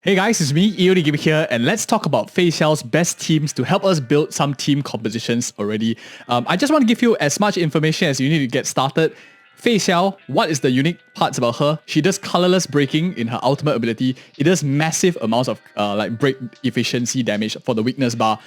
Hey guys, it's me, EODGamer here, and let's talk about Feixiao's best teams to help us build some team compositions already. I just want to give you as much information as you need to get started. Feixiao, what is the unique parts about her? She does colorless breaking in her ultimate ability. It does massive amounts of break efficiency damage for the weakness bar.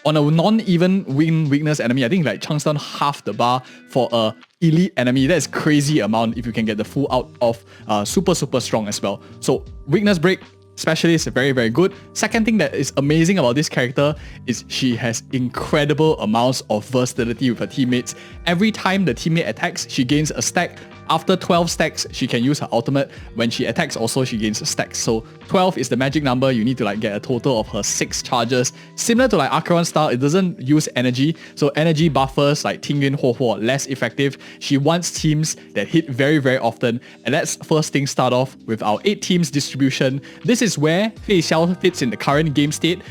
On a non-even weakness enemy, I think like chunks down half the bar for a elite enemy. That's crazy amount if you can get the full out of super strong as well. So weakness break specialist, very, very good. Second thing that is amazing about this character is she has incredible amounts of versatility with her teammates. Every time the teammate attacks, she gains a stack. After 12 stacks, she can use her ultimate. When she attacks also, she gains a stack. So 12 is the magic number. You need to get a total of her 6 charges. Similar to Akirion style, it doesn't use energy. So energy buffers like Tingyun Huo less effective. She wants teams that hit very, very often. And let's first thing start off with our 8 teams distribution. This is where Feixiao fits in the current game state.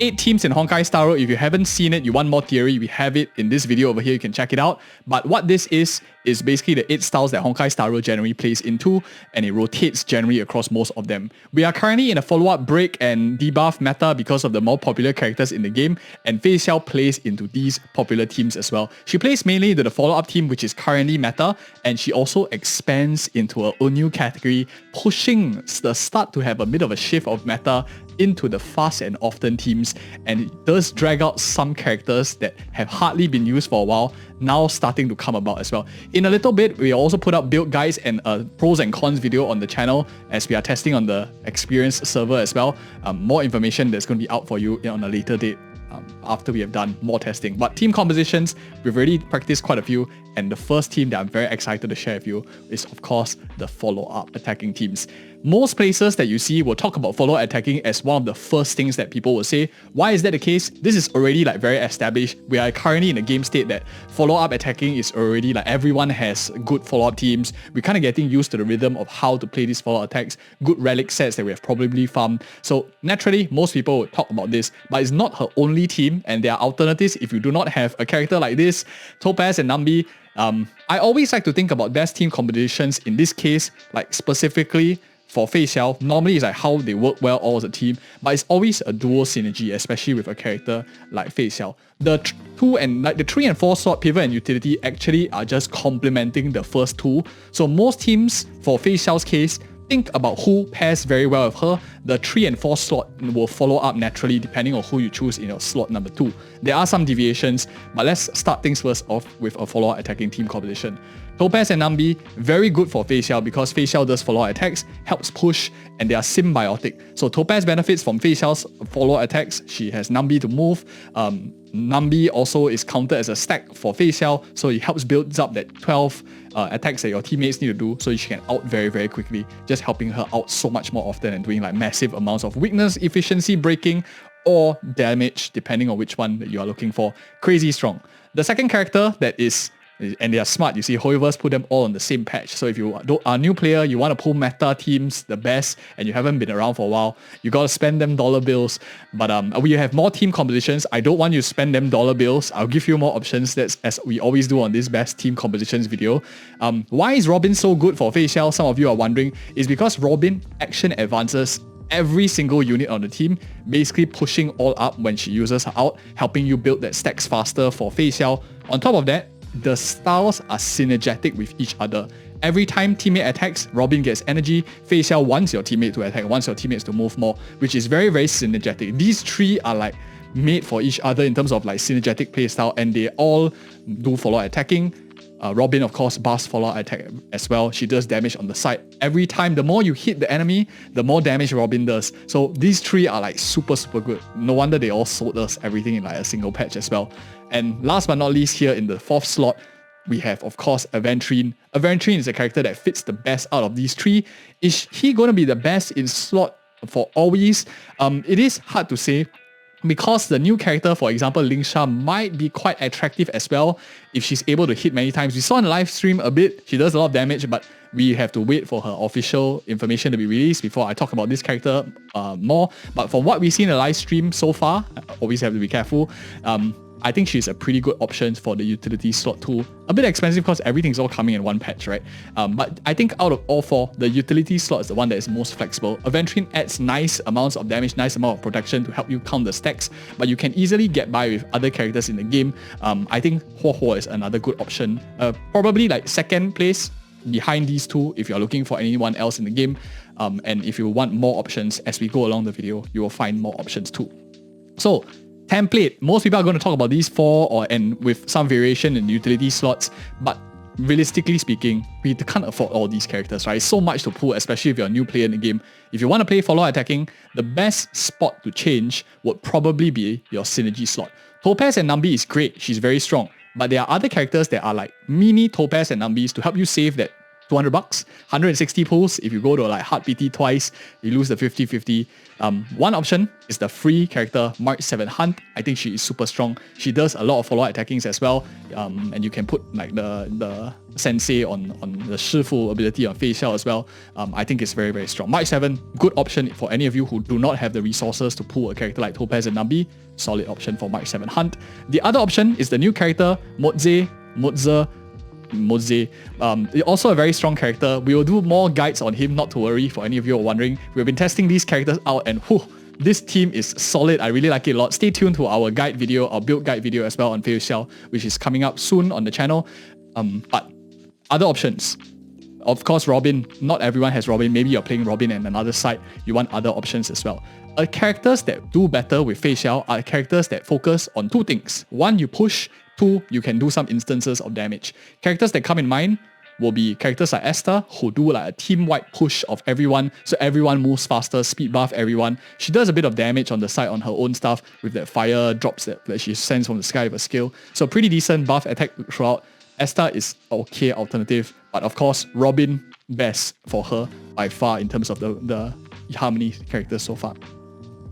8 teams in Honkai Star Road. If you haven't seen it, you want more theory, we have it in this video over here. You can check it out. But what this is basically the 8 styles that Honkai Star Road generally plays into, and it rotates generally across most of them. We are currently in a follow-up break and debuff meta because of the more popular characters in the game, and Feixiao plays into these popular teams as well. She plays mainly into the follow-up team, which is currently meta, and she also expands into a new category, pushing the start to have a bit of a shift of meta into the fast and often teams, and it does drag out some characters that have hardly been used for a while, now starting to come about as well. In a little bit, we also put up build guides and a pros and cons video on the channel as we are testing on the experienced server as well. More information that's going to be out for you on a later date after we have done more testing. But team compositions, we've already practiced quite a few, and the first team that I'm very excited to share with you is of course the follow-up attacking teams. Most places that you see will talk about follow-up attacking as one of the first things that people will say. Why is that the case? This is already very established. We are currently in a game state that follow-up attacking is already everyone has good follow-up teams. We're kind of getting used to the rhythm of how to play these follow-up attacks, good relic sets that we have probably farmed. So naturally, most people will talk about this, but it's not her only team, and there are alternatives if you do not have a character like this. Topaz and Nambi, I always like to think about best team combinations in this case, specifically for Feixiao. Normally it's how they work well all as a team, but it's always a dual synergy, especially with a character like Feixiao. The 3 and 4 slot pivot and utility actually are just complementing the first 2. So most teams for Feixiao's case, think about who pairs very well with her. The 3 and 4 slot will follow up naturally depending on who you choose in your slot number 2. There are some deviations, but let's start things first off with a follow-up attacking team composition. Topaz and Nambi, very good for Feixiao because Feixiao does follow-up attacks, helps push, and they are symbiotic. So Topaz benefits from Feixiao's follow-up attacks. She has Nambi to move. Nambi also is counted as a stack for Feixiao, so it helps build up that 12 attacks that your teammates need to do so she can out very, very quickly, just helping her out so much more often and doing massive amounts of weakness, efficiency breaking, or damage, depending on which one that you are looking for. Crazy strong. The second character that is, and they are smart, you see, Hoyoverse put them all on the same patch. So if you are a new player, you want to pull meta teams the best, and you haven't been around for a while, you got to spend them dollar bills. But we have more team compositions. I don't want you to spend them dollar bills. I'll give you more options. That's as we always do on this best team compositions video. Why is Robin so good for Feixiao? Some of you are wondering. Is because Robin action advances every single unit on the team, basically pushing all up when she uses her out, helping you build that stacks faster for Feixiao. On top of that, the styles are synergetic with each other. Every time teammate attacks, Robin gets energy. Feixiao wants your teammate to attack, wants your teammates to move more, which is very, very synergetic. These 3 are made for each other in terms of synergetic playstyle, and they all do follow-up attacking. Robin, of course, burst follow-up attack as well. She does damage on the side. Every time, the more you hit the enemy, the more damage Robin does. So these 3 are super good. No wonder they all sold us everything in a single patch as well. And last but not least, here in the 4th slot, we have, of course, Aventrine. Aventrine is a character that fits the best out of these 3. Is he going to be the best in slot for always? It is hard to say, because the new character, for example, Lingsha, might be quite attractive as well if she's able to hit many times. We saw in the live stream a bit, she does a lot of damage, but we have to wait for her official information to be released before I talk about this character more. But from what we see in the live stream so far, I always have to be careful, I think she's a pretty good option for the utility slot too. A bit expensive because everything's all coming in one patch, right? But I think out of all four, the utility slot is the one that is most flexible. Aventurine adds nice amounts of damage, nice amount of protection to help you count the stacks, but you can easily get by with other characters in the game. I think Huo is another good option. Probably like second place behind these two if you're looking for anyone else in the game. And if you want more options as we go along the video, you will find more options too. So, template. Most people are going to talk about these four and with some variation in utility slots, but realistically speaking, we can't afford all these characters, right? It's so much to pull, especially if you're a new player in the game. If you want to play follow attacking, the best spot to change would probably be your synergy slot. Topaz and Nambi is great, she's very strong, but there are other characters that are like mini Topaz and Nambis to help you save that $200, 160 pulls. If you go to like hard PT twice, you lose the 50-50. One option is the free character March 7 Hunt. I think she is super strong. She does a lot of follow-up attackings as well. And you can put like the sensei on the Shifu ability on Feixiao as well. I think it's very, very strong. March 7, good option for any of you who do not have the resources to pull a character like Topaz and Nambi. Solid option for March 7 Hunt. The other option is the new character Moze. Also a very strong character. We will do more guides on him, not to worry for any of you who are wondering. We've been testing these characters out and this team is solid. I really like it a lot. Stay tuned to our guide video, our build guide video as well on Feixiao, which is coming up soon on the channel. But other options. Of course, Robin. Not everyone has Robin. Maybe you're playing Robin and another side. You want other options as well. Characters that do better with Feixiao are characters that focus on two things. One, you push. Two, you can do some instances of damage. Characters that come in mind will be characters like Esther, who do like a team-wide push of everyone, so everyone moves faster, speed buff everyone. She does a bit of damage on the side on her own stuff with that fire drops that she sends from the sky with a skill. So pretty decent buff attack throughout. Esther is okay alternative, but of course, Robin best for her by far in terms of the Harmony characters so far.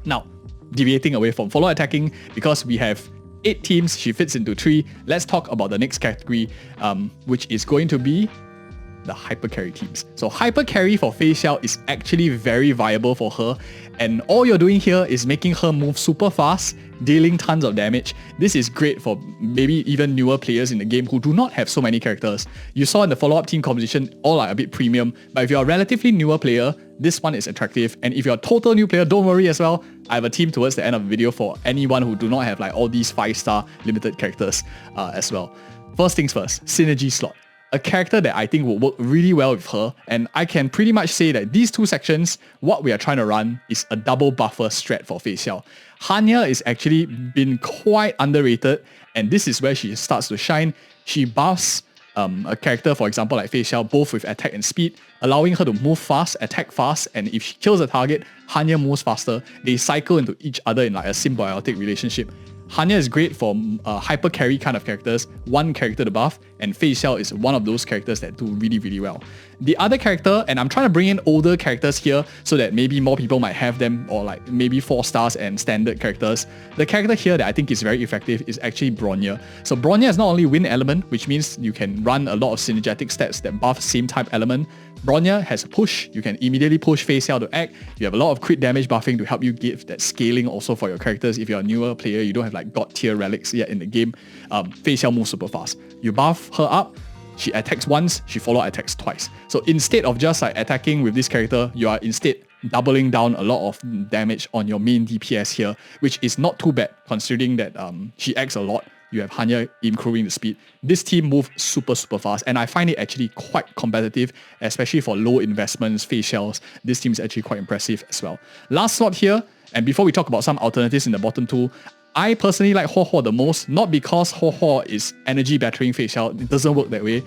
Now, deviating away from follow attacking, because we have 8 teams, she fits into 3. Let's talk about the next category, which is going to be the hyper carry teams. So hyper carry for Feixiao is actually very viable for her, and all you're doing here is making her move super fast, dealing tons of damage. This is great for maybe even newer players in the game who do not have so many characters. You saw in the follow-up team composition, all are a bit premium, but if you're a relatively newer player, this one is attractive. And if you're a total new player, don't worry as well. I have a team towards the end of the video for anyone who do not have like all these 5-star limited characters as well. First things first, synergy slot. A character that I think will work really well with her, and I can pretty much say that these two sections, what we are trying to run is a double buffer strat for Feixiao. Hanya is actually been quite underrated, and this is where she starts to shine. She buffs a character, for example, like Feixiao, both with attack and speed, allowing her to move fast, attack fast, and if she kills a target, Hanya moves faster. They cycle into each other in like a symbiotic relationship. Hanya is great for hyper carry kind of characters, one character to buff, and Feixiao is one of those characters that do really, really well. The other character, and I'm trying to bring in older characters here so that maybe more people might have them, or like maybe 4 stars and standard characters. The character here that I think is very effective is actually Bronya. So Bronya is not only wind element, which means you can run a lot of synergetic stats that buff same type element. Bronya has a push. You can immediately push Feixiao to act. You have a lot of crit damage buffing to help you give that scaling also for your characters. If you're a newer player, you don't have like god tier relics yet in the game, Feixiao moves super fast. You buff her up, she attacks once, she follow attacks twice. So instead of just like attacking with this character, you are instead doubling down a lot of damage on your main DPS here, which is not too bad considering that she acts a lot. You have Hanya improving the speed. This team moves super, super fast, and I find it actually quite competitive, especially for low investments, Feixiaos. This team is actually quite impressive as well. Last slot here, and before we talk about some alternatives in the bottom 2, I personally like Ho the most, not because Ho is energy battering Feixiao. It doesn't work that way.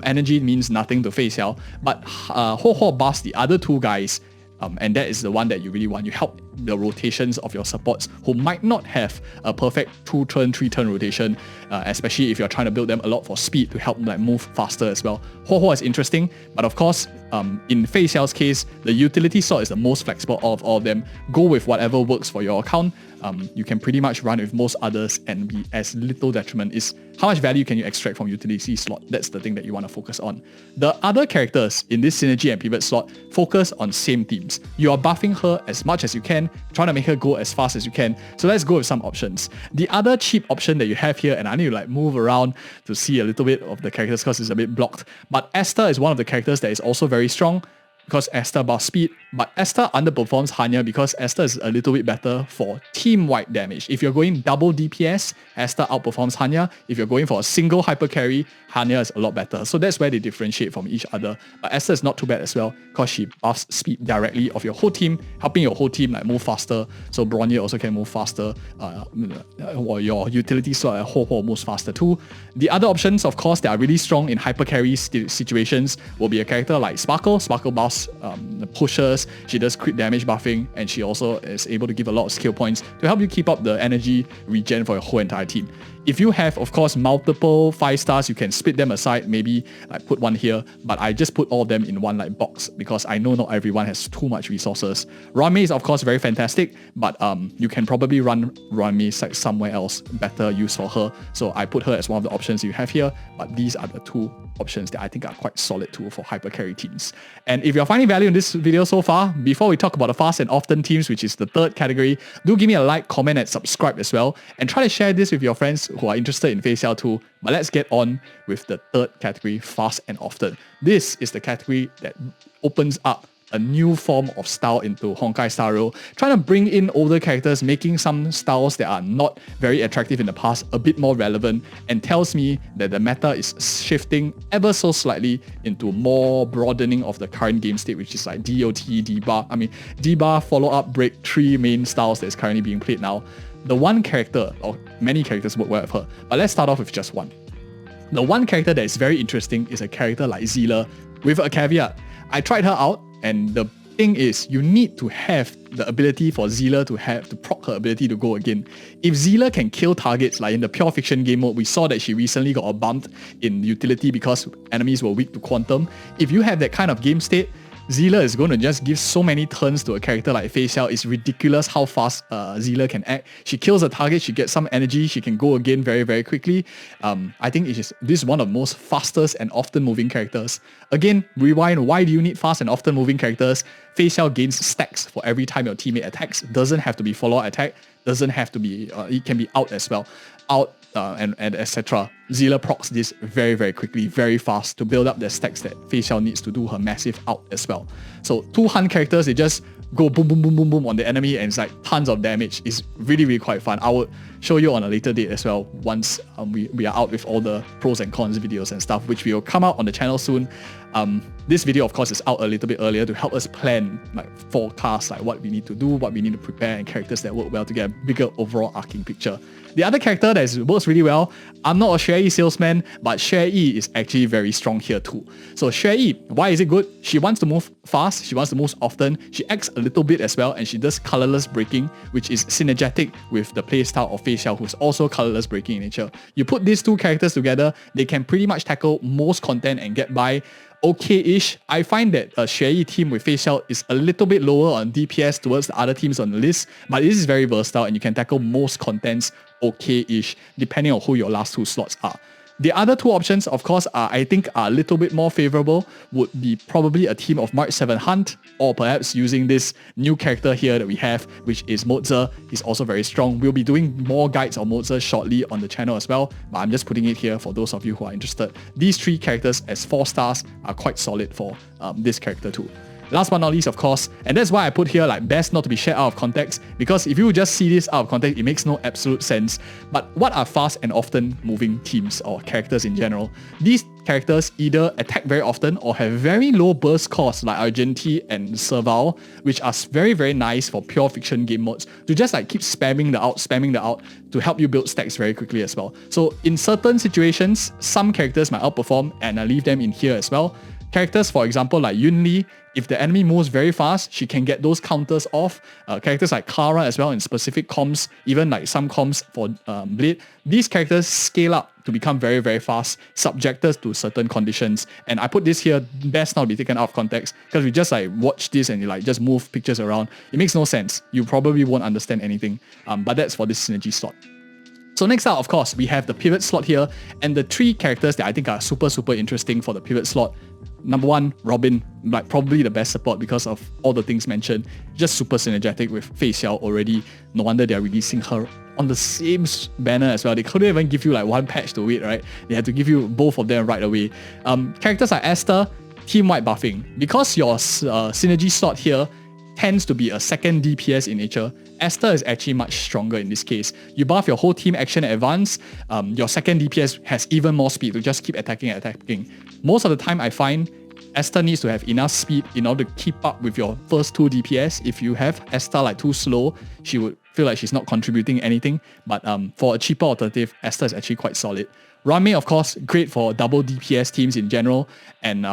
Energy means nothing to Feixiao, but Ho buffs the other 2 guys, and that is the one that you really want. You help the rotations of your supports who might not have a perfect 2-turn, 3-turn rotation, especially if you're trying to build them a lot for speed to help them like move faster as well. Ho is interesting, but of course, in Feixiao's case, the utility slot is the most flexible of all of them. Go with whatever works for your account. You can pretty much run with most others and be as little detriment. Is how much value can you extract from utility slot? That's the thing that you want to focus on. The other characters in this synergy and pivot slot focus on same themes. You are buffing her as much as you can can, trying to make her go as fast as you can. So let's go with some options. The other cheap option that you have here, and I need to like move around to see a little bit of the characters because it's a bit blocked, but Esther is one of the characters that is also very strong, because Esther buffs speed, but Esther underperforms Hanya because Esther is a little bit better for team-wide damage. If you're going double DPS, Esther outperforms Hanya. If you're going for a single hyper carry, Hanya is a lot better. So that's where they differentiate from each other. But Esther is not too bad as well because she buffs speed directly of your whole team, helping your whole team like move faster. So Bronye also can move faster, or your utility slot at Ho moves faster too. The other options, of course, that are really strong in hyper carry situations will be a character like Sparkle. Sparkle buffs pushes, she does crit damage buffing, and she also is able to give a lot of skill points to help you keep up the energy regen for your whole entire team. If you have, of course, multiple 5 stars, you can split them aside, maybe like put one here, but I just put all of them in one like box because I know not everyone has too much resources. Ranmei is of course very fantastic, but you can probably run Ranmei somewhere else, better use for her. So I put her as one of the options you have here, but these are the 2 options that I think are quite solid too for hyper carry teams. And if you're finding value in this video so far, before we talk about the fast and often teams, which is the 3rd category, do give me a like, comment, and subscribe as well, and try to share this with your friends who are interested in Feixiao too. But let's get on with the 3rd category, fast and often. This is the category that opens up a new form of style into Honkai Star Rail, trying to bring in older characters, making some styles that are not very attractive in the past a bit more relevant, and tells me that the meta is shifting ever so slightly into more broadening of the current game state, which is like DOT, D-bar, follow-up, break, 3 main styles that is currently being played now. The one character, or many characters work well with her, but let's start off with just one. The one character that is very interesting is a character like Zila, with a caveat. I tried her out, and the thing is, you need to have the ability for Zila to proc her ability to go again. If Zila can kill targets, like in the pure fiction game mode, we saw that she recently got a bump in utility because enemies were weak to quantum. If you have that kind of game state, Zila is going to just give so many turns to a character like Feixiao. It's ridiculous how fast Zila can act. She kills a target, she gets some energy, she can go again very, very quickly. I think this is one of the most fastest and often moving characters. Again, rewind, why do you need fast and often moving characters? Feixiao gains stacks for every time your teammate attacks. Doesn't have to be follow-up attack, doesn't have to be, it can be out as well. Out, and etc. Zila procs this very, very quickly, very fast to build up the stacks that Feixiao needs to do her massive out as well. So 2 Hun characters, they just go boom, boom, boom, boom, boom on the enemy, and it's like tons of damage. It's really, really quite fun. I would show you on a later date as well once we are out with all the pros and cons videos and stuff, which will come out on the channel soon. This video, of course, is out a little bit earlier to help us plan, like forecast, like what we need to do, what we need to prepare, and characters that work well to get a bigger overall arcing picture. The other character that works really well, I'm not a Xue salesman, but Xue is actually very strong here too. So Xue, why is it good? She wants to move fast, she wants to move often, she acts a little bit as well, and she does colorless breaking, which is synergetic with the playstyle of Feixiao, who's also colorless breaking in nature. You put these 2 characters together, they can pretty much tackle most content and get by okay-ish. I find that a Xue team with Feixiao is a little bit lower on DPS towards the other teams on the list, but this is very versatile and you can tackle most contents okay-ish, depending on who your last 2 slots are. The other 2 options, of course, I think are a little bit more favorable, would be probably a team of March 7 Hunt, or perhaps using this new character here that we have, which is Moze. He's also very strong. We'll be doing more guides on Moze shortly on the channel as well, but I'm just putting it here for those of you who are interested. These 3 characters as 4 stars are quite solid for this character too. Last but not least, of course, and that's why I put here like best not to be shared out of context, because if you just see this out of context, it makes no absolute sense. But what are fast and often moving teams or characters in general? These characters either attack very often or have very low burst costs like Argenti and Serval, which are very, very nice for pure fiction game modes to just like keep spamming the out to help you build stacks very quickly as well. So in certain situations, some characters might outperform, and I leave them in here as well. Characters, for example, like Yunli, if the enemy moves very fast, she can get those counters off. Characters like Kara as well in specific comms, even like some comms for Blade. These characters scale up to become very, very fast, subjected to certain conditions. And I put this here, best not be taken out of context, because we just like watch this and you like just move pictures around. It makes no sense. You probably won't understand anything. But that's for this synergy slot. So next up, of course, we have the pivot slot here, and the 3 characters that I think are super, super interesting for the pivot slot. Number 1, Robin, like probably the best support because of all the things mentioned. Just super synergetic with Feixiao already. No wonder they're releasing her on the same banner as well. They couldn't even give you like one patch to wait, right? They had to give you both of them right away. Characters like Esther, team-wide buffing. Because your synergy slot here tends to be a second DPS in nature, Esther is actually much stronger in this case. You buff your whole team action at advance, your second DPS has even more speed to just keep attacking and attacking. Most of the time I find Esther needs to have enough speed in order to keep up with your first 2 DPS. If you have Esther like too slow, she would feel like she's not contributing anything. But for a cheaper alternative, Esther is actually quite solid. Ranmei, of course, great for double DPS teams in general, and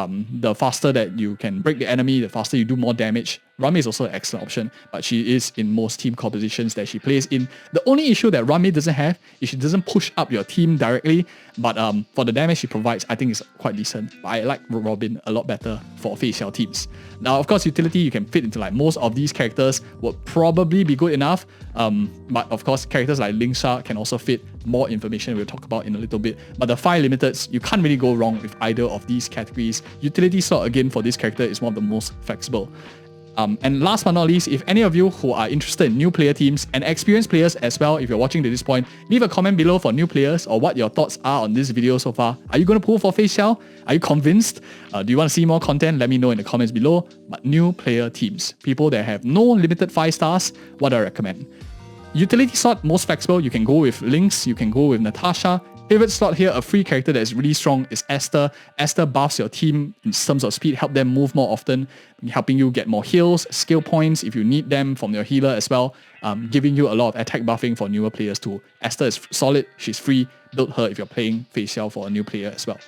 the faster that you can break the enemy, the faster you do more damage. Ranmei is also an excellent option, but she is in most team compositions that she plays in. The only issue that Ranmei doesn't have is she doesn't push up your team directly, but for the damage she provides, I think it's quite decent. But I like Robin a lot better for Feixiao teams. Now, of course, utility you can fit into like most of these characters would probably be good enough, but of course, characters like Lingsha can also fit. More information we'll talk about in a little bit. But the 5 limiteds, you can't really go wrong with either of these categories. Utility slot again for this character is one of the most flexible. And last but not least, if any of you who are interested in new player teams and experienced players as well, if you're watching to this point, leave a comment below for new players or what your thoughts are on this video so far. Are you going to pull for Feixiao? Are you convinced? Do you want to see more content? Let me know in the comments below. But new player teams, people that have no limited 5 stars, what do I recommend? Utility slot, most flexible, you can go with Lynx, you can go with Natasha. Pivot slot here, a free character that is really strong is Esther. Esther buffs your team in terms of speed, help them move more often, helping you get more heals, skill points if you need them from your healer as well, giving you a lot of attack buffing for newer players too. Esther is solid, she's free, build her if you're playing Feixiao for a new player as well.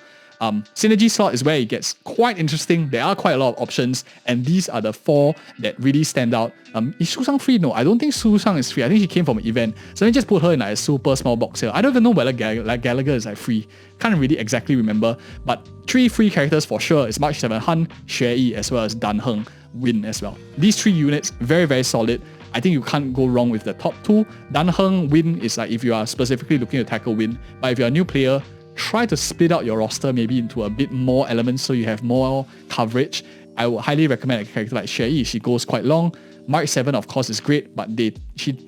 Synergy slot is where it gets quite interesting. There are quite a lot of options, and these are the 4 that really stand out. Is Su Shang free? No, I don't think Su Shang is free. I think she came from an event. So let me just put her in like a super small box here. I don't even know whether Gallagher is like free. Can't really exactly remember. But 3 free characters for sure is March 7 Han, Xue Yi, as well as Dan Heng, Win as well. These 3 units, very, very solid. I think you can't go wrong with the top 2. Dan Heng, Win is like if you are specifically looking to tackle Win. But if you're a new player, try to split out your roster maybe into a bit more elements so you have more coverage. I would highly recommend a character like Xue Yi. She goes quite long. March 7 of course is great, but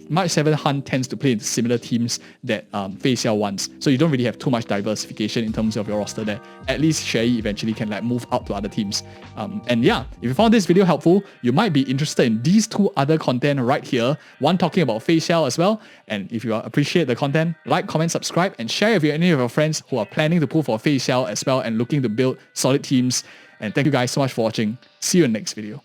March 7 Han tends to play in similar teams that Feixiao wants. So you don't really have too much diversification in terms of your roster there. At least Xue Yi eventually can like move out to other teams. And yeah, if you found this video helpful, you might be interested in these 2 other content right here. One talking about Feixiao as well. And if you appreciate the content, like, comment, subscribe, and share with any of your friends who are planning to pull for Feixiao as well and looking to build solid teams. And thank you guys so much for watching. See you in the next video.